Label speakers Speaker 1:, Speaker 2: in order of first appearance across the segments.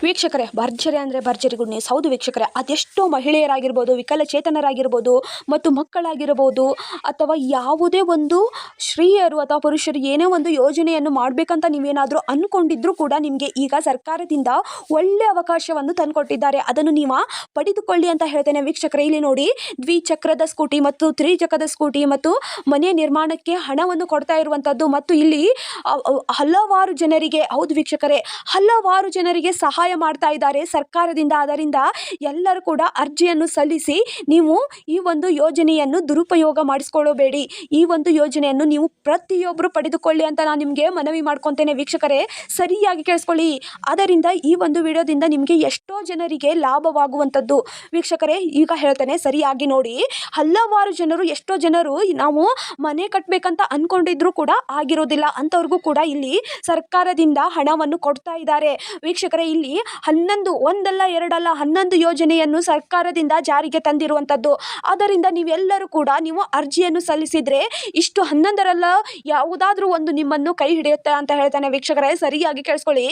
Speaker 1: ವೀಕ್ಷಕರೇ, ಭರ್ಜರಿ ಅಂದರೆ ಭರ್ಜರಿ ಗುಡ್ ನ್ಯೂಸ್. ಹೌದು ವೀಕ್ಷಕರೇ, ಅದೆಷ್ಟೋ ಮಹಿಳೆಯರಾಗಿರ್ಬೋದು, ವಿಕಲಚೇತನರಾಗಿರ್ಬೋದು ಮತ್ತು ಮಕ್ಕಳಾಗಿರ್ಬೋದು, ಅಥವಾ ಯಾವುದೇ ಒಂದು ಸ್ತ್ರೀಯರು ಅಥವಾ ಪುರುಷರು ಏನೇ ಒಂದು ಯೋಜನೆಯನ್ನು ಮಾಡಬೇಕಂತ ನೀವೇನಾದರೂ ಅಂದ್ಕೊಂಡಿದ್ರೂ ಕೂಡ ನಿಮಗೆ ಈಗ ಸರ್ಕಾರದಿಂದ ಒಳ್ಳೆಯ ಅವಕಾಶವನ್ನು ತಂದುಕೊಟ್ಟಿದ್ದಾರೆ. ಅದನ್ನು ನೀವು ಪಡೆದುಕೊಳ್ಳಿ ಅಂತ ಹೇಳ್ತೇನೆ ವೀಕ್ಷಕರೇ. ಇಲ್ಲಿ ನೋಡಿ, ದ್ವಿಚಕ್ರದ ಸ್ಕೂಟಿ ಮತ್ತು ತ್ರಿಚಕ್ರದ ಸ್ಕೂಟಿ ಮತ್ತು ಮನೆ ನಿರ್ಮಾಣಕ್ಕೆ ಹಣವನ್ನು ಕೊಡ್ತಾ ಇರುವಂಥದ್ದು, ಮತ್ತು ಇಲ್ಲಿ ಹಲವಾರು ಜನರಿಗೆ, ಹೌದು ವೀಕ್ಷಕರೇ, ಹಲವಾರು ಜನರಿಗೆ ಸಹಾಯ ಮಾಡ್ತಾ ಇದ್ದಾರೆ ಸರ್ಕಾರದಿಂದ. ಅದರಿಂದ ಎಲ್ಲರೂ ಕೂಡ ಅರ್ಜಿಯನ್ನು ಸಲ್ಲಿಸಿ ನೀವು ಈ ಒಂದು ಯೋಜನೆಯನ್ನು ದುರುಪಯೋಗ ಮಾಡಿಸ್ಕೊಳ್ಳಬೇಡಿ. ಈ ಒಂದು ಯೋಜನೆಯನ್ನು ನೀವು ಪ್ರತಿಯೊಬ್ಬರು ಪಡೆದುಕೊಳ್ಳಿ ಅಂತ ನಾನು ನಿಮಗೆ ಮನವಿ ಮಾಡ್ಕೊತೇನೆ ವೀಕ್ಷಕರೇ. ಸರಿಯಾಗಿ ಕೇಳಿಸ್ಕೊಳ್ಳಿ. ಅದರಿಂದ ಈ ಒಂದು ವಿಡಿಯೋದಿಂದ ನಿಮಗೆ ಎಷ್ಟೋ ಜನರಿಗೆ ಲಾಭವಾಗುವಂಥದ್ದು ವೀಕ್ಷಕರೇ. ಈಗ ಹೇಳ್ತೇನೆ, ಸರಿಯಾಗಿ ನೋಡಿ. ಹಲವಾರು ಜನರು, ಎಷ್ಟೋ ಜನರು ನಾವು ಮನೆ ಕಟ್ಟಬೇಕಂತ ಅಂದ್ಕೊಂಡಿದ್ರು ಕೂಡ ಆಗಿರೋದಿಲ್ಲ, ಅಂಥವ್ರಿಗೂ ಕೂಡ ಇಲ್ಲಿ ಸರ್ಕಾರದಿಂದ ಹಣವನ್ನು ಕೊಡ್ತಾ ಇದ್ದಾರೆ ವೀಕ್ಷಕರೇ. ಇಲ್ಲಿ 11, ಒಂದಲ್ಲ ಎರಡಲ್ಲ 11 ಯೋಜನೆಯನ್ನು ಸರ್ಕಾರದಿಂದ ಜಾರಿಗೆ ತಂದಿರುವಂಥದ್ದು. ಅದರಿಂದ ನೀವೆಲ್ಲರೂ ಕೂಡ ನೀವು ಅರ್ಜಿಯನ್ನು ಸಲ್ಲಿಸಿದರೆ ಇಷ್ಟು 11ರಲ್ಲ ಯಾವುದಾದ್ರೂ ಒಂದು ನಿಮ್ಮನ್ನು ಕೈ ಹಿಡಿಯುತ್ತೆ ಅಂತ ಹೇಳ್ತಾನೆ ವೀಕ್ಷಕರೇ. ಸರಿಯಾಗಿ ಕೇಳಿಸ್ಕೊಳ್ಳಿ.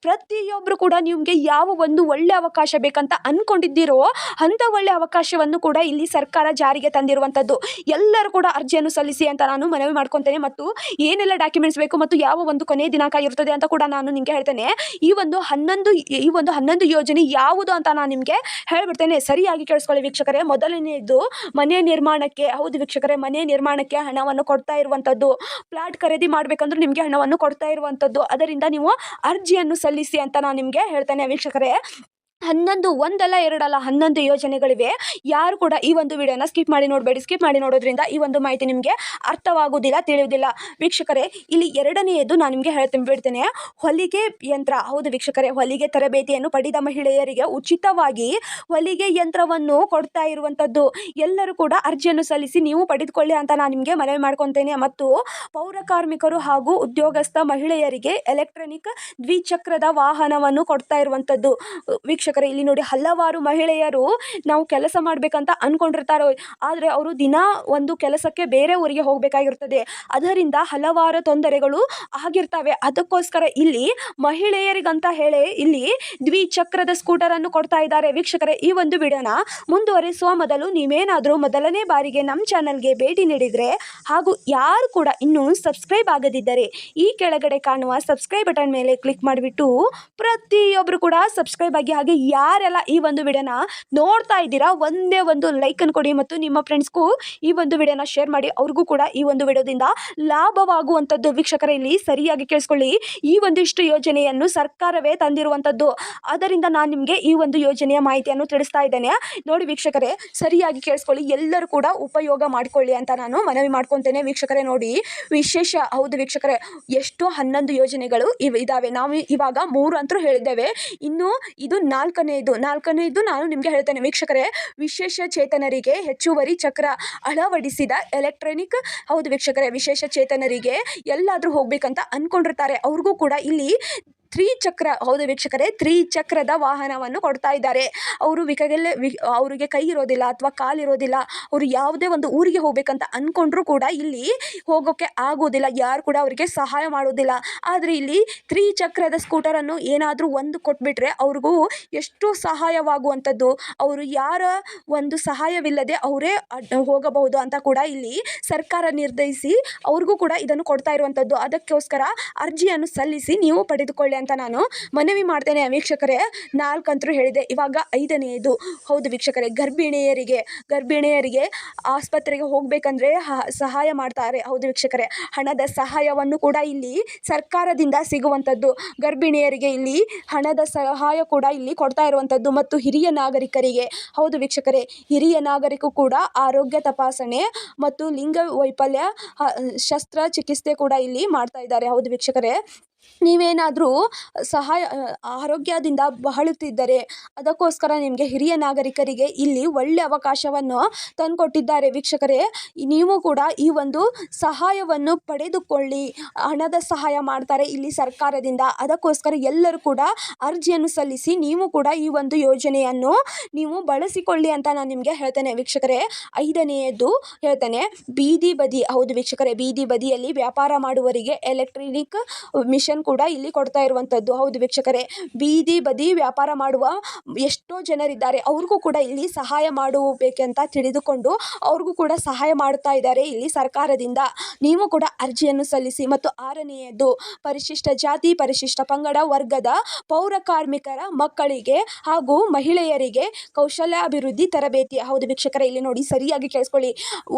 Speaker 1: ಪ್ರತಿಯೊಬ್ಬರು ಕೂಡ ನಿಮಗೆ ಯಾವ ಒಂದು ಒಳ್ಳೆ ಅವಕಾಶ ಬೇಕಂತ ಅಂದ್ಕೊಂಡಿದ್ದೀರೋ ಅಂಥ ಒಳ್ಳೆ ಅವಕಾಶವನ್ನು ಕೂಡ ಇಲ್ಲಿ ಸರ್ಕಾರ ಜಾರಿಗೆ ತಂದಿರುವಂಥದ್ದು. ಎಲ್ಲರೂ ಕೂಡ ಅರ್ಜಿಯನ್ನು ಸಲ್ಲಿಸಿ ಅಂತ ನಾನು ಮನವಿ ಮಾಡ್ಕೊತೇನೆ. ಮತ್ತು ಏನೆಲ್ಲ ಡಾಕ್ಯುಮೆಂಟ್ಸ್ ಬೇಕು ಮತ್ತು ಯಾವ ಒಂದು ಕೊನೆಯ ದಿನಾಂಕ ಇರ್ತದೆ ಅಂತ ಕೂಡ ನಾನು ನಿಮಗೆ ಹೇಳ್ತೇನೆ. ಈ ಒಂದು 11 ಯೋಜನೆ ಯಾವುದು ಅಂತ ನಾನು ನಿಮಗೆ ಹೇಳ್ಬಿಡ್ತೇನೆ. ಸರಿಯಾಗಿ ಕೇಳಿಸ್ಕೊಳ್ಳಿ ವೀಕ್ಷಕರೇ. ಮೊದಲನೆಯದು ಮನೆ ನಿರ್ಮಾಣಕ್ಕೆ. ಹೌದು ವೀಕ್ಷಕರೇ, ಮನೆ ನಿರ್ಮಾಣಕ್ಕೆ ಹಣವನ್ನು ಕೊಡ್ತಾ ಇರುವಂಥದ್ದು. ಫ್ಲಾಟ್ ಖರೀದಿ ಮಾಡಬೇಕಂದ್ರೆ ನಿಮಗೆ ಹಣವನ್ನು ಕೊಡ್ತಾ ಇರುವಂಥದ್ದು. ಅದರಿಂದ ನೀವು ಅರ್ಜಿಯನ್ನು ಸಲ್ಲಿಸಿ ಅಂತ ನಾನು ನಿಮಗೆ ಹೇಳ್ತೇನೆ ವೀಕ್ಷಕರೇ. 11, ಒಂದಲ್ಲ ಎರಡಲ್ಲ 11 ಯೋಜನೆಗಳಿವೆ. ಯಾರು ಕೂಡ ಈ ಒಂದು ವಿಡಿಯೋನ ಸ್ಕಿಪ್ ಮಾಡಿ ನೋಡಬೇಡಿ. ಸ್ಕಿಪ್ ಮಾಡಿ ನೋಡೋದ್ರಿಂದ ಈ ಒಂದು ಮಾಹಿತಿ ನಿಮಗೆ ಅರ್ಥವಾಗುವುದಿಲ್ಲ, ತಿಳಿಯುವುದಿಲ್ಲ ವೀಕ್ಷಕರೇ. ಇಲ್ಲಿ ಎರಡನೆಯದು ನಾನು ನಿಮಗೆ ಬಿಡ್ತೇನೆ, ಹೊಲಿಗೆ ಯಂತ್ರ. ಹೌದು ವೀಕ್ಷಕರೇ, ಹೊಲಿಗೆ ತರಬೇತಿಯನ್ನು ಪಡೆದ ಮಹಿಳೆಯರಿಗೆ ಉಚಿತವಾಗಿ ಹೊಲಿಗೆ ಯಂತ್ರವನ್ನು ಕೊಡ್ತಾ ಇರುವಂಥದ್ದು. ಎಲ್ಲರೂ ಕೂಡ ಅರ್ಜಿಯನ್ನು ಸಲ್ಲಿಸಿ ನೀವು ಪಡೆದುಕೊಳ್ಳಿ ಅಂತ ನಾನು ನಿಮಗೆ ಮನವಿ ಮಾಡ್ಕೊತೇನೆ. ಮತ್ತು ಪೌರ ಕಾರ್ಮಿಕರು ಹಾಗೂ ಉದ್ಯೋಗಸ್ಥ ಮಹಿಳೆಯರಿಗೆ ಎಲೆಕ್ಟ್ರಾನಿಕ್ ದ್ವಿಚಕ್ರದ ವಾಹನವನ್ನು ಕೊಡ್ತಾ ಇರುವಂಥದ್ದು ವೀಕ್ಷಕರೇ. ಇಲ್ಲಿ ನೋಡಿ, ಹಲವಾರು ಮಹಿಳೆಯರು ನಾವು ಕೆಲಸ ಮಾಡಬೇಕಂತ ಅಂದ್ಕೊಂಡಿರ್ತಾರೆ, ಆದರೆ ಅವರು ದಿನ ಒಂದು ಕೆಲಸಕ್ಕೆ ಬೇರೆ ಊರಿಗೆ ಹೋಗಬೇಕಾಗಿರ್ತದೆ. ಅದರಿಂದ ಹಲವಾರು ತೊಂದರೆಗಳು ಆಗಿರ್ತವೆ. ಅದಕ್ಕೋಸ್ಕರ ಇಲ್ಲಿ ಮಹಿಳೆಯರಿಗಂತ ಹೇಳಿ ಇಲ್ಲಿ ದ್ವಿಚಕ್ರದ ಸ್ಕೂಟರನ್ನು ಕೊಡ್ತಾ ಇದ್ದಾರೆ ವೀಕ್ಷಕರೇ. ಈ ಒಂದು ವಿಡಿಯೋನ ಮುಂದುವರಿಸುವ ಮೊದಲು ನೀವೇನಾದರೂ ಮೊದಲನೇ ಬಾರಿಗೆ ನಮ್ಮ ಚಾನಲ್ಗೆ ಭೇಟಿ ನೀಡಿದರೆ ಹಾಗೂ ಯಾರು ಕೂಡ ಇನ್ನೂ ಸಬ್ಸ್ಕ್ರೈಬ್ ಆಗದಿದ್ದರೆ ಈ ಕೆಳಗಡೆ ಕಾಣುವ ಸಬ್ಸ್ಕ್ರೈಬ್ ಬಟನ್ ಮೇಲೆ ಕ್ಲಿಕ್ ಮಾಡಿಬಿಟ್ಟು ಪ್ರತಿಯೊಬ್ಬರು ಕೂಡ ಸಬ್ಸ್ಕ್ರೈಬ್ ಆಗಿ, ಹಾಗೆ ಯಾರೆಲ್ಲ ಈ ಒಂದು ವಿಡಿಯೋನ ನೋಡ್ತಾ ಇದ್ದೀರಾ ಒಂದೇ ಒಂದು ಲೈಕನ್ನು ಕೊಡಿ ಮತ್ತು ನಿಮ್ಮ ಫ್ರೆಂಡ್ಸ್ಗೂ ಈ ಒಂದು ವಿಡಿಯೋನ ಶೇರ್ ಮಾಡಿ. ಅವ್ರಿಗೂ ಕೂಡ ಈ ಒಂದು ವಿಡಿಯೋದಿಂದ ಲಾಭವಾಗುವಂಥದ್ದು ವೀಕ್ಷಕರೇ. ಇಲ್ಲಿ ಸರಿಯಾಗಿ ಕೇಳಿಸ್ಕೊಳ್ಳಿ. ಈ ಒಂದಿಷ್ಟು ಯೋಜನೆಯನ್ನು ಸರ್ಕಾರವೇ ತಂದಿರುವಂಥದ್ದು. ಅದರಿಂದ ನಾನು ನಿಮಗೆ ಈ ಒಂದು ಯೋಜನೆಯ ಮಾಹಿತಿಯನ್ನು ತಿಳಿಸ್ತಾ ಇದ್ದೇನೆ. ನೋಡಿ ವೀಕ್ಷಕರೇ, ಸರಿಯಾಗಿ ಕೇಳಿಸ್ಕೊಳ್ಳಿ. ಎಲ್ಲರೂ ಕೂಡ ಉಪಯೋಗ ಮಾಡಿಕೊಳ್ಳಿ ಅಂತ ನಾನು ಮನವಿ ಮಾಡ್ಕೊತೇನೆ ವೀಕ್ಷಕರೇ. ನೋಡಿ, ವಿಶೇಷ, ಹೌದು ವೀಕ್ಷಕರೇ, ಎಷ್ಟೋ 11 ಯೋಜನೆಗಳು ಇದಾವೆ. ನಾವು ಇವಾಗ 3 ಅಂತೂ ಹೇಳಿದ್ದೇವೆ. ಇನ್ನು ಇದು ನಾಲ್ಕನೇದು ನಾನು ನಿಮಗೆ ಹೇಳ್ತೇನೆ ವೀಕ್ಷಕರೇ. ವಿಶೇಷ ಚೇತನರಿಗೆ ಹೆಚ್ಚುವರಿ ಚಕ್ರ ಅಳವಡಿಸಿದ ಎಲೆಕ್ಟ್ರಾನಿಕ್. ಹೌದು ವೀಕ್ಷಕರೇ, ವಿಶೇಷ ಚೇತನರಿಗೆ ಎಲ್ಲಾದರೂ ಹೋಗ್ಬೇಕಂತ ಅಂದ್ಕೊಂಡಿರ್ತಾರೆ, ಅವ್ರಿಗೂ ಕೂಡ ಇಲ್ಲಿ ತ್ರಿಚಕ್ರ, ಹೌದು ವೀಕ್ಷಕರೇ, ತ್ರಿಚಕ್ರದ ವಾಹನವನ್ನು ಕೊಡ್ತಾ ಇದ್ದಾರೆ. ಅವರು ಅವರಿಗೆ ಕೈ ಇರೋದಿಲ್ಲ ಅಥವಾ ಕಾಲಿರೋದಿಲ್ಲ, ಅವರು ಯಾವುದೇ ಒಂದು ಊರಿಗೆ ಹೋಗ್ಬೇಕಂತ ಅಂದ್ಕೊಂಡ್ರೂ ಕೂಡ ಇಲ್ಲಿ ಹೋಗೋಕ್ಕೆ ಆಗೋದಿಲ್ಲ, ಯಾರು ಕೂಡ ಅವರಿಗೆ ಸಹಾಯ ಮಾಡೋದಿಲ್ಲ. ಆದರೆ ಇಲ್ಲಿ ತ್ರಿಚಕ್ರದ ಸ್ಕೂಟರನ್ನು ಏನಾದರೂ ಒಂದು ಕೊಟ್ಬಿಟ್ರೆ ಅವ್ರಿಗೂ ಎಷ್ಟು ಸಹಾಯವಾಗುವಂಥದ್ದು. ಅವರು ಯಾರ ಒಂದು ಸಹಾಯವಿಲ್ಲದೆ ಅವರೇ ಹೋಗಬಹುದು ಅಂತ ಕೂಡ ಇಲ್ಲಿ ಸರ್ಕಾರ ನಿರ್ಧರಿಸಿ ಅವ್ರಿಗೂ ಕೂಡ ಇದನ್ನು ಕೊಡ್ತಾ ಇರುವಂಥದ್ದು. ಅದಕ್ಕೋಸ್ಕರ ಅರ್ಜಿಯನ್ನು ಸಲ್ಲಿಸಿ ನೀವು ಪಡೆದುಕೊಳ್ಳಿ ಅಂತ ನಾನು ಮನವಿ ಮಾಡ್ತೇನೆ ವೀಕ್ಷಕರೇ. 4 ಅಂತೂ ಹೇಳಿದೆ, ಇವಾಗ 5ನೇದು. ಹೌದು ವೀಕ್ಷಕರೇ, ಗರ್ಭಿಣಿಯರಿಗೆ ಆಸ್ಪತ್ರೆಗೆ ಹೋಗಬೇಕಂದ್ರೆ ಸಹಾಯ ಮಾಡ್ತಾರೆ. ಹೌದು ವೀಕ್ಷಕರೇ, ಹಣದ ಸಹಾಯವನ್ನು ಕೂಡ ಇಲ್ಲಿ ಸರ್ಕಾರದಿಂದ ಸಿಗುವಂಥದ್ದು. ಗರ್ಭಿಣಿಯರಿಗೆ ಇಲ್ಲಿ ಹಣದ ಸಹಾಯ ಕೂಡ ಇಲ್ಲಿ ಕೊಡ್ತಾ ಇರುವಂಥದ್ದು. ಮತ್ತು ಹಿರಿಯ ನಾಗರಿಕರಿಗೆ, ಹೌದು ವೀಕ್ಷಕರೇ, ಹಿರಿಯ ನಾಗರಿಕರು ಕೂಡ ಆರೋಗ್ಯ ತಪಾಸಣೆ ಮತ್ತು ಲಿಂಗ ವೈಫಲ್ಯ ಶಸ್ತ್ರಚಿಕಿತ್ಸೆ ಕೂಡ ಇಲ್ಲಿ ಮಾಡ್ತಾ ಇದ್ದಾರೆ. ಹೌದು ವೀಕ್ಷಕರೇ, ನೀವೇನಾದರೂ ಆರೋಗ್ಯದಿಂದ ಬಳಲುತ್ತಿದ್ದರೆ ಅದಕ್ಕೋಸ್ಕರ ನಿಮಗೆ ಹಿರಿಯ ನಾಗರಿಕರಿಗೆ ಇಲ್ಲಿ ಒಳ್ಳೆ ಅವಕಾಶವನ್ನು ತಂದುಕೊಟ್ಟಿದ್ದಾರೆ ವೀಕ್ಷಕರೇ. ನೀವು ಕೂಡ ಈ ಒಂದು ಸಹಾಯವನ್ನು ಪಡೆದುಕೊಳ್ಳಿ. ಹಣದ ಸಹಾಯ ಮಾಡ್ತಾರೆ ಇಲ್ಲಿ ಸರ್ಕಾರದಿಂದ. ಅದಕ್ಕೋಸ್ಕರ ಎಲ್ಲರೂ ಕೂಡ ಅರ್ಜಿಯನ್ನು ಸಲ್ಲಿಸಿ ನೀವು ಕೂಡ ಈ ಒಂದು ಯೋಜನೆಯನ್ನು ನೀವು ಬಳಸಿಕೊಳ್ಳಿ ಅಂತ ನಾನು ನಿಮಗೆ ಹೇಳ್ತೇನೆ ವೀಕ್ಷಕರೇ. 5ನೇದು ಹೇಳ್ತೇನೆ, ಬೀದಿ ಬದಿ. ಹೌದು ವೀಕ್ಷಕರೇ, ಬೀದಿ ಬದಿಯಲ್ಲಿ ವ್ಯಾಪಾರ ಮಾಡುವವರಿಗೆ ಎಲೆಕ್ಟ್ರಾನಿಕ್ ಮಿಷನ್ ರೇಷನ್ ಕೂಡ ಇಲ್ಲಿ ಕೊಡ್ತಾ ಇರುವಂಥದ್ದು. ಹೌದು ವೀಕ್ಷಕರೇ, ಬೀದಿ ಬದಿ ವ್ಯಾಪಾರ ಮಾಡುವ ಎಷ್ಟೋ ಜನರಿದ್ದಾರೆ, ಅವ್ರಿಗೂ ಕೂಡ ಇಲ್ಲಿ ಸಹಾಯ ಮಾಡಬೇಕಂತ ತಿಳಿದುಕೊಂಡು ಅವ್ರಿಗೂ ಕೂಡ ಸಹಾಯ ಮಾಡ್ತಾ ಇದ್ದಾರೆ ಇಲ್ಲಿ ಸರ್ಕಾರದಿಂದ. ನೀವು ಕೂಡ ಅರ್ಜಿಯನ್ನು ಸಲ್ಲಿಸಿ. ಮತ್ತು 6ನೇಯದ್ದು, ಪರಿಶಿಷ್ಟ ಜಾತಿ ಪರಿಶಿಷ್ಟ ಪಂಗಡ ವರ್ಗದ ಪೌರ ಕಾರ್ಮಿಕರ ಮಕ್ಕಳಿಗೆ ಹಾಗೂ ಮಹಿಳೆಯರಿಗೆ ಕೌಶಲ್ಯಾಭಿವೃದ್ಧಿ ತರಬೇತಿ. ಹೌದು ವೀಕ್ಷಕರೇ, ಇಲ್ಲಿ ನೋಡಿ, ಸರಿಯಾಗಿ ಕೇಳಿಸ್ಕೊಳ್ಳಿ.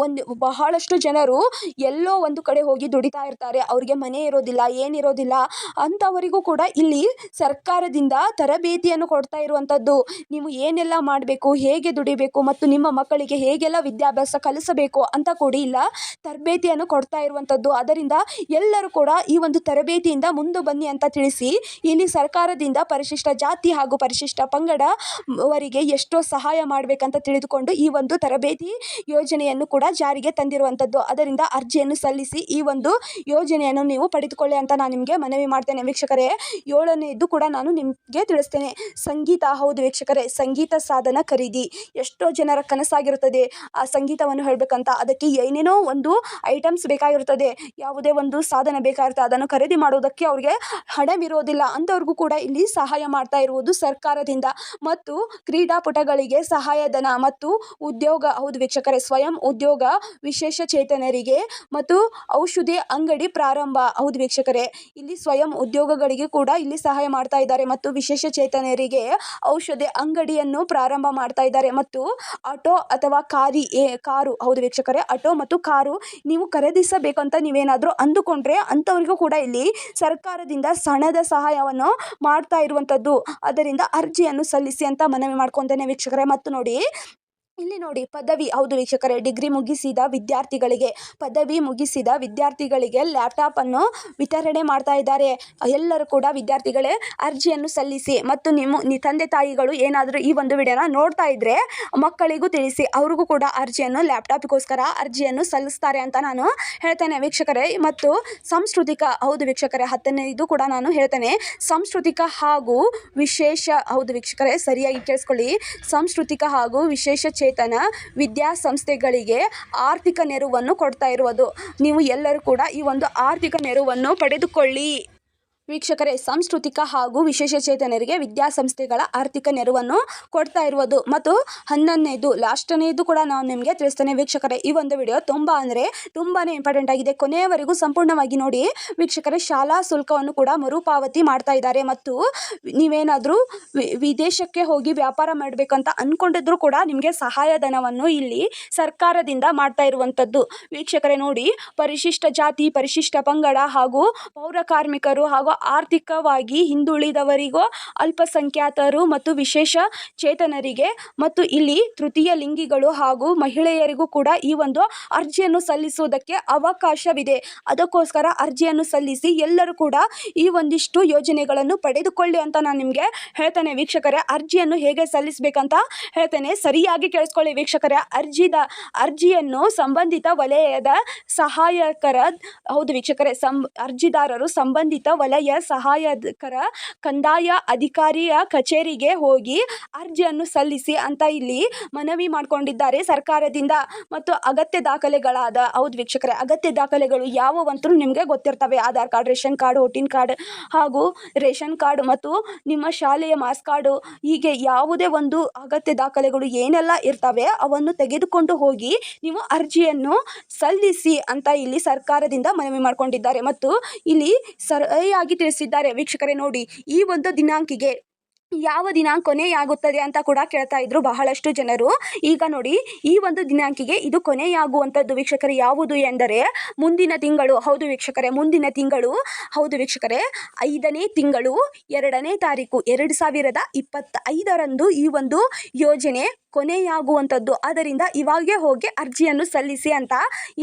Speaker 1: ಬಹಳಷ್ಟು ಜನರು ಎಲ್ಲೋ ಒಂದು ಕಡೆ ಹೋಗಿ ದುಡಿತಾ ಇರ್ತಾರೆ, ಅವ್ರಿಗೆ ಮನೆ ಇರೋದಿಲ್ಲ, ಏನಿರೋದಿಲ್ಲ. ಅಂಥವರಿಗೂ ಕೂಡ ಇಲ್ಲಿ ಸರ್ಕಾರದಿಂದ ತರಬೇತಿಯನ್ನು ಕೊಡ್ತಾ ಇರುವಂಥದ್ದು. ನೀವು ಏನೆಲ್ಲ ಮಾಡಬೇಕು, ಹೇಗೆ ದುಡಿಬೇಕು ಮತ್ತು ನಿಮ್ಮ ಮಕ್ಕಳಿಗೆ ಹೇಗೆಲ್ಲ ವಿದ್ಯಾಭ್ಯಾಸ ಕಲಿಸಬೇಕು ಅಂತ ಕೂಡ ಇಲ್ಲ ತರಬೇತಿಯನ್ನು ಕೊಡ್ತಾ ಇರುವಂಥದ್ದು. ಅದರಿಂದ ಎಲ್ಲರೂ ಕೂಡ ಈ ಒಂದು ತರಬೇತಿಯಿಂದ ಮುಂದೆ ಬನ್ನಿ ಅಂತ ತಿಳಿಸಿ ಇಲ್ಲಿ ಸರ್ಕಾರದಿಂದ ಪರಿಶಿಷ್ಟ ಜಾತಿ ಹಾಗೂ ಪರಿಶಿಷ್ಟ ಪಂಗಡ ಅವರಿಗೆ ಎಷ್ಟೋ ಸಹಾಯ ಮಾಡಬೇಕಂತ ತಿಳಿದುಕೊಂಡು ಈ ಒಂದು ತರಬೇತಿ ಯೋಜನೆಯನ್ನು ಕೂಡ ಜಾರಿಗೆ ತಂದಿರುವಂಥದ್ದು. ಅದರಿಂದ ಅರ್ಜಿಯನ್ನು ಸಲ್ಲಿಸಿ ಈ ಒಂದು ಯೋಜನೆಯನ್ನು ನೀವು ಪಡೆದುಕೊಳ್ಳಿ ಅಂತ ನಾನು ನಿಮಗೆ ಮನವಿ ಮಾಡ್ತೇನೆ ವೀಕ್ಷಕರೇ. 7ನೇದು ಕೂಡ ನಾನು ನಿಮಗೆ ತಿಳಿಸ್ತೇನೆ. ಸಂಗೀತ. ಹೌದು ವೀಕ್ಷಕರೇ, ಸಂಗೀತ ಸಾಧನ ಖರೀದಿ ಎಷ್ಟೋ ಜನರ ಕನಸಾಗಿರುತ್ತದೆ. ಆ ಸಂಗೀತವನ್ನು ಹೇಳಬೇಕಂತ ಅದಕ್ಕೆ ಏನೇನೋ ಒಂದು ಐಟಮ್ಸ್ ಬೇಕಾಗಿರುತ್ತದೆ, ಯಾವುದೇ ಒಂದು ಸಾಧನ ಬೇಕಾಗಿರುತ್ತೆ. ಅದನ್ನು ಖರೀದಿ ಮಾಡುವುದಕ್ಕೆ ಅವರಿಗೆ ಹಣವಿರೋದಿಲ್ಲ. ಅಂಥವ್ರಿಗೂ ಕೂಡ ಇಲ್ಲಿ ಸಹಾಯ ಮಾಡ್ತಾ ಇರುವುದು ಸರ್ಕಾರದಿಂದ. ಮತ್ತು ಕ್ರೀಡಾಪಟುಗಳಿಗೆ ಸಹಾಯಧನ ಮತ್ತು ಉದ್ಯೋಗ. ಹೌದು ವೀಕ್ಷಕರೇ, ಸ್ವಯಂ ಉದ್ಯೋಗ ವಿಶೇಷ ಚೇತನರಿಗೆ ಮತ್ತು ಔಷಧಿ ಅಂಗಡಿ ಪ್ರಾರಂಭ. ಹೌದು ವೀಕ್ಷಕರೇ, ಇಲ್ಲಿ ಸ್ವಯಂ ಉದ್ಯೋಗಗಳಿಗೆ ಕೂಡ ಇಲ್ಲಿ ಸಹಾಯ ಮಾಡ್ತಾ ಇದ್ದಾರೆ ಮತ್ತು ವಿಶೇಷ ಚೇತನರಿಗೆ ಔಷಧಿ ಅಂಗಡಿಯನ್ನು ಪ್ರಾರಂಭ ಮಾಡ್ತಾ ಇದ್ದಾರೆ. ಮತ್ತು ಆಟೋ ಅಥವಾ ಕಾರು. ಹೌದು ವೀಕ್ಷಕರೇ, ಆಟೋ ಮತ್ತು ಕಾರು ನೀವು ಖರೀದಿಸಬೇಕು ಅಂತ ನೀವೇನಾದರೂ ಅಂದುಕೊಂಡ್ರೆ ಅಂಥವರಿಗೂ ಕೂಡ ಇಲ್ಲಿ ಸರ್ಕಾರದಿಂದ ಹಣದ ಸಹಾಯವನ್ನು ಮಾಡ್ತಾ ಇರುವಂಥದ್ದು. ಅದರಿಂದ ಅರ್ಜಿಯನ್ನು ಸಲ್ಲಿಸಿ ಅಂತ ಮನವಿ ಮಾಡ್ಕೊತೇನೆ ವೀಕ್ಷಕರೇ. ಮತ್ತು ನೋಡಿ, ಇಲ್ಲಿ ನೋಡಿ, ಪದವಿ. ಹೌದು ವೀಕ್ಷಕರೇ, ಪದವಿ ಮುಗಿಸಿದ ವಿದ್ಯಾರ್ಥಿಗಳಿಗೆ ಲ್ಯಾಪ್ಟಾಪ್ ಅನ್ನು ವಿತರಣೆ ಮಾಡ್ತಾ ಇದ್ದಾರೆ. ಎಲ್ಲರೂ ಕೂಡ ವಿದ್ಯಾರ್ಥಿಗಳೇ ಅರ್ಜಿಯನ್ನು ಸಲ್ಲಿಸಿ. ಮತ್ತು ನಿಮ್ಮ ತಂದೆ ತಾಯಿಗಳು ಏನಾದರೂ ಈ ಒಂದು ವಿಡಿಯೋನ ನೋಡ್ತಾ ಇದ್ರೆ ಮಕ್ಕಳಿಗೂ ತಿಳಿಸಿ, ಅವ್ರಿಗೂ ಕೂಡ ಲ್ಯಾಪ್ಟಾಪ್ಗೋಸ್ಕರ ಅರ್ಜಿಯನ್ನು ಸಲ್ಲಿಸ್ತಾರೆ ಅಂತ ನಾನು ಹೇಳ್ತೇನೆ ವೀಕ್ಷಕರೇ. ಮತ್ತು ಸಾಂಸ್ಕೃತಿಕ. ಹೌದು ವೀಕ್ಷಕರೇ, 10ನೇದು ಕೂಡ ನಾನು ಹೇಳ್ತೇನೆ. ಸಾಂಸ್ಕೃತಿಕ ಹಾಗೂ ವಿಶೇಷ. ಹೌದು ವೀಕ್ಷಕರೇ, ಸರಿಯಾಗಿ ಕೇಳಿಸ್ಕೊಳ್ಳಿ. ಸಾಂಸ್ಕೃತಿಕ ಹಾಗೂ ವಿಶೇಷ ಚೇತನ ವಿದ್ಯಾಸಂಸ್ಥೆಗಳಿಗೆ ಆರ್ಥಿಕ ನೆರವನ್ನು ಕೊಡ್ತಾ ಇರುವುದು. ನೀವು ಎಲ್ಲರೂ ಕೂಡ ಈ ಒಂದು ಆರ್ಥಿಕ ನೆರವನ್ನು ಪಡೆದುಕೊಳ್ಳಿ ವೀಕ್ಷಕರೇ. ಸಾಂಸ್ಕೃತಿಕ ಹಾಗೂ ವಿಶೇಷಚೇತನರಿಗೆ ವಿದ್ಯಾಸಂಸ್ಥೆಗಳ ಆರ್ಥಿಕ ನೆರವನ್ನು ಕೊಡ್ತಾ ಇರುವುದು. ಮತ್ತು 11ನೇದು, ಲಾಸ್ಟನೇದು ಕೂಡ ನಾನು ನಿಮಗೆ ತಿಳಿಸ್ತೇನೆ ವೀಕ್ಷಕರೇ. ಈ ಒಂದು ವಿಡಿಯೋ ತುಂಬಾ ಇಂಪಾರ್ಟೆಂಟ್ ಆಗಿದೆ. ಕೊನೆಯವರೆಗೂ ಸಂಪೂರ್ಣವಾಗಿ ನೋಡಿ ವೀಕ್ಷಕರೇ. ಶಾಲಾ ಶುಲ್ಕವನ್ನು ಕೂಡ ಮರುಪಾವತಿ ಮಾಡ್ತಾ ಇದ್ದಾರೆ. ಮತ್ತು ನೀವೇನಾದರೂ ವಿದೇಶಕ್ಕೆ ಹೋಗಿ ವ್ಯಾಪಾರ ಮಾಡಬೇಕಂತ ಅಂದ್ಕೊಂಡಿದ್ರು ಕೂಡ ನಿಮಗೆ ಸಹಾಯಧನವನ್ನು ಇಲ್ಲಿ ಸರ್ಕಾರದಿಂದ ಮಾಡ್ತಾ ಇರುವಂಥದ್ದು ವೀಕ್ಷಕರೇ. ನೋಡಿ, ಪರಿಶಿಷ್ಟ ಜಾತಿ ಪರಿಶಿಷ್ಟ ಪಂಗಡ ಹಾಗೂ ಪೌರ ಕಾರ್ಮಿಕರು ಹಾಗೂ ಆರ್ಥಿಕವಾಗಿ ಹಿಂದುಳಿದವರಿಗೂ ಅಲ್ಪಸಂಖ್ಯಾತರು ಮತ್ತು ವಿಶೇಷ ಚೇತನರಿಗೆ ಮತ್ತು ಇಲ್ಲಿ ತೃತೀಯ ಲಿಂಗಿಗಳು ಹಾಗೂ ಮಹಿಳೆಯರಿಗೂ ಕೂಡ ಈ ಒಂದು ಅರ್ಜಿಯನ್ನು ಸಲ್ಲಿಸುವುದಕ್ಕೆ ಅವಕಾಶವಿದೆ. ಅದಕ್ಕೋಸ್ಕರ ಅರ್ಜಿಯನ್ನು ಸಲ್ಲಿಸಿ ಎಲ್ಲರೂ ಕೂಡ ಈ ಒಂದಿಷ್ಟು ಯೋಜನೆಗಳನ್ನು ಪಡೆದುಕೊಳ್ಳಿ ಅಂತ ನಾನು ನಿಮಗೆ ಹೇಳ್ತೇನೆ ವೀಕ್ಷಕರೇ. ಅರ್ಜಿಯನ್ನು ಹೇಗೆ ಸಲ್ಲಿಸಬೇಕಂತ ಹೇಳ್ತೇನೆ, ಸರಿಯಾಗಿ ಕೇಳಿಸ್ಕೊಳ್ಳಿ ವೀಕ್ಷಕರೇ. ಅರ್ಜಿಯನ್ನು ಸಂಬಂಧಿತ ವಲಯದ ಸಹಾಯಕರ. ಹೌದು ವೀಕ್ಷಕರೇ, ಅರ್ಜಿದಾರರು ಸಂಬಂಧಿತ ವಲಯ ಸಹಾಯಕರ ಕಂದಾಯ ಅಧಿಕಾರಿಯ ಕಚೇರಿಗೆ ಹೋಗಿ ಅರ್ಜಿಯನ್ನು ಸಲ್ಲಿಸಿ ಅಂತ ಇಲ್ಲಿ ಮನವಿ ಮಾಡಿಕೊಂಡಿದ್ದಾರೆ ಸರ್ಕಾರದಿಂದ. ಮತ್ತು ಅಗತ್ಯ ದಾಖಲೆಗಳಾದ. ಹೌದು ವೀಕ್ಷಕರೇ, ಅಗತ್ಯ ದಾಖಲೆಗಳು ಯಾವುವಂತೂ ನಿಮಗೆ ಗೊತ್ತಿರ್ತವೆ. Aadhaar card, ration card, voting card ಹಾಗೂ ರೇಷನ್ ಕಾರ್ಡ್ ಮತ್ತು ನಿಮ್ಮ ಶಾಲೆಯ ಮಾರ್ಕ್ಸ್ ಕಾರ್ಡು, ಹೀಗೆ ಯಾವುದೇ ಒಂದು ಅಗತ್ಯ ದಾಖಲೆಗಳು ಏನೆಲ್ಲ ಇರ್ತವೆ ಅವನ್ನು ತೆಗೆದುಕೊಂಡು ಹೋಗಿ ನೀವು ಅರ್ಜಿಯನ್ನು ಸಲ್ಲಿಸಿ ಅಂತ ಇಲ್ಲಿ ಸರ್ಕಾರದಿಂದ ಮನವಿ ಮಾಡಿಕೊಂಡಿದ್ದಾರೆ. ಮತ್ತು ಇಲ್ಲಿ ಸರಿಯಾಗಿ ತಿಳಿಸಿದ್ದಾರೆ ವೀಕ್ಷಕರೇ. ನೋಡಿ, ಈ ಒಂದು ದಿನಾಂಕಿಗೆ ಯಾವ ದಿನಾಂಕ ಕೊನೆಯಾಗುತ್ತದೆ ಅಂತ ಕೂಡ ಕೇಳ್ತಾ ಇದ್ರು ಬಹಳಷ್ಟು ಜನರು. ಈಗ ನೋಡಿ, ಈ ಒಂದು ದಿನಾಂಕಿಗೆ ಇದು ಕೊನೆಯಾಗುವಂಥದ್ದು ವೀಕ್ಷಕರೇ. ಯಾವುದು ಎಂದರೆ ಮುಂದಿನ ತಿಂಗಳು. ಹೌದು ವೀಕ್ಷಕರೇ, ಮುಂದಿನ ತಿಂಗಳು. ಹೌದು ವೀಕ್ಷಕರೇ, 5ನೇ ತಿಂಗಳು 2ನೇ ತಾರೀಕು 2025ರಂದು ಈ ಒಂದು ಯೋಜನೆ ಕೊನೆಯಾಗುವಂಥದ್ದು. ಅದರಿಂದ ಇವಾಗೇ ಹೋಗಿ ಅರ್ಜಿಯನ್ನು ಸಲ್ಲಿಸಿ ಅಂತ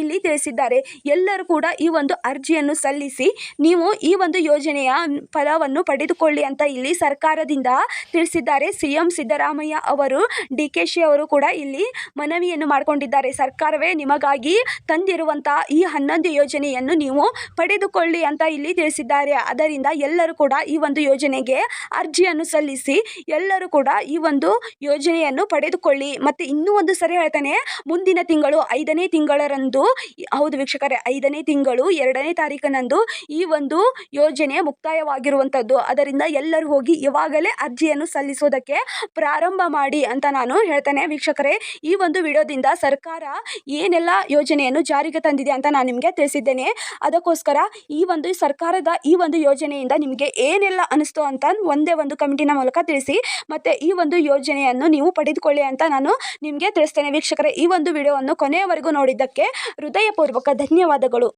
Speaker 1: ಇಲ್ಲಿ ತಿಳಿಸಿದ್ದಾರೆ. ಎಲ್ಲರೂ ಕೂಡ ಈ ಒಂದು ಅರ್ಜಿಯನ್ನು ಸಲ್ಲಿಸಿ ನೀವು ಈ ಒಂದು ಯೋಜನೆಯ ಫಲವನ್ನು ಪಡೆದುಕೊಳ್ಳಿ ಅಂತ ಇಲ್ಲಿ ಸರ್ಕಾರದಿಂದ ತಿಳಿಸಿದ್ದಾರೆ. ಸಿಎಂ ಸಿದ್ದರಾಮಯ್ಯ ಅವರು, DKಶಿ ಅವರು ಕೂಡ ಇಲ್ಲಿ ಮನವಿಯನ್ನು ಮಾಡಿಕೊಂಡಿದ್ದಾರೆ. ಸರ್ಕಾರವೇ ನಿಮಗಾಗಿ ತಂದಿರುವಂತಹ ಈ 11 ಯೋಜನೆಯನ್ನು ನೀವು ಪಡೆದುಕೊಳ್ಳಿ ಅಂತ ಇಲ್ಲಿ ತಿಳಿಸಿದ್ದಾರೆ. ಅದರಿಂದ ಎಲ್ಲರೂ ಕೂಡ ಈ ಒಂದು ಯೋಜನೆಗೆ ಅರ್ಜಿಯನ್ನು ಸಲ್ಲಿಸಿ ಎಲ್ಲರೂ ಕೂಡ ಈ ಒಂದು ಯೋಜನೆಯನ್ನು ಪಡೆದುಕೊಳ್ಳಿ ಪಡೆದುಕೊಳ್ಳಿ. ಮತ್ತು ಇನ್ನೂ ಒಂದು ಸರಿ ಹೇಳ್ತಾನೆ, ಮುಂದಿನ ತಿಂಗಳು 5ನೇ ತಿಂಗಳರಂದು, ಹೌದು ವೀಕ್ಷಕರೇ, 5ನೇ ತಿಂಗಳು 2ನೇ ತಾರೀಕಿನಂದು ಈ ಒಂದು ಯೋಜನೆ ಮುಕ್ತಾಯವಾಗಿರುವಂಥದ್ದು. ಅದರಿಂದ ಎಲ್ಲರೂ ಹೋಗಿ ಇವಾಗಲೇ ಅರ್ಜಿಯನ್ನು ಸಲ್ಲಿಸೋದಕ್ಕೆ ಪ್ರಾರಂಭ ಮಾಡಿ ಅಂತ ನಾನು ಹೇಳ್ತೇನೆ ವೀಕ್ಷಕರೇ. ಈ ಒಂದು ವಿಡಿಯೋದಿಂದ ಸರ್ಕಾರ ಏನೆಲ್ಲ ಯೋಜನೆಯನ್ನು ಜಾರಿಗೆ ತಂದಿದೆ ಅಂತ ನಾನು ನಿಮಗೆ ತಿಳಿಸಿದ್ದೇನೆ. ಅದಕ್ಕೋಸ್ಕರ ಈ ಒಂದು ಸರ್ಕಾರದ ಈ ಒಂದು ಯೋಜನೆಯಿಂದ ನಿಮಗೆ ಏನೆಲ್ಲ ಅನಿಸ್ತು ಅಂತ ಒಂದೇ ಒಂದು ಕಮೆಂಟಿನ ಮೂಲಕ ತಿಳಿಸಿ. ಮತ್ತು ಈ ಒಂದು ಯೋಜನೆಯನ್ನು ನೀವು ಪಡೆದುಕೊಳ್ಳಿ ಅಂತ ನಾನು ನಿಮಗೆ ತಿಳಿಸ್ತೇನೆ ವೀಕ್ಷಕರೇ. ಈ ಒಂದು ವಿಡಿಯೋವನ್ನು ಕೊನೆಯವರೆಗೂ ನೋಡಿದ್ದಕ್ಕೆ ಹೃದಯಪೂರ್ವಕ ಧನ್ಯವಾದಗಳು.